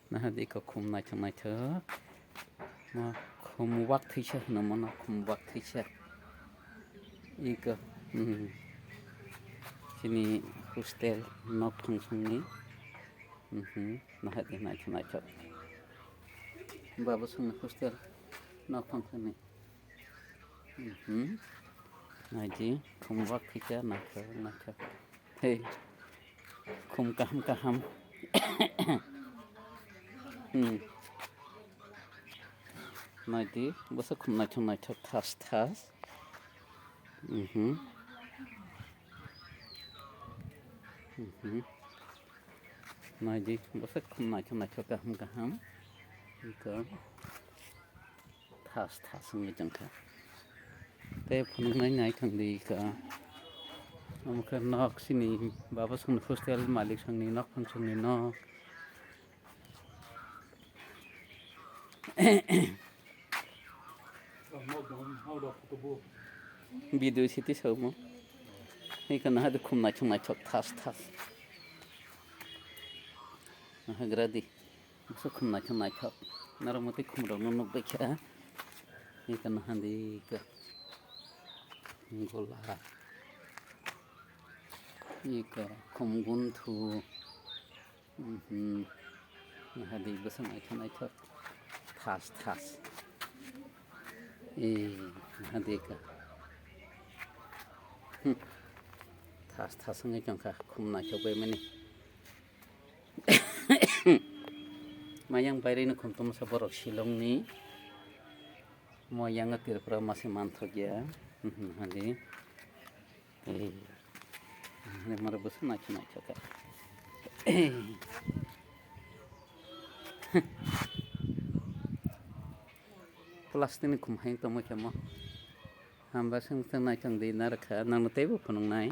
Nah di ko khum nai thang nai thơ mà khum wak thi cha nó mà nó khum wak thi cha iko sini hostel nok thang sung ni nah di nai thang nai thơ baba sung hostel nok thang sung ni nah di khum wak thi cha nai thơ hey khum kaham Này đi, bữa sau khum này thằng này thằng thas. Này đi, bữa sau khum này thằng này thằng kaham. Itu thas người chẳng cả. Thế phun này thằng đi cả. Ông cái nóc sini, baba sung hostel malik sang ni nóc phun sung ni nóc. Video sih sama. Ini kan ada khum nak thas. Nah gradi. Masuk khum nak naramati khum rong nok bekha. Ini kan handi ke gola. Ini ke khum guntu. Nah hadi besar nak thas. Hadi ke thas ngay chẳng cả khum nak coba ini. Mayang bayar ini khum tuh sabar silong ni. Mau yang ngetir pernah masih mantap ya. Hadi. Ini merebus nak coba. Plastik ini khum hai tuh macam apa? Hamba sing tengah di narak nang tebu punung nai.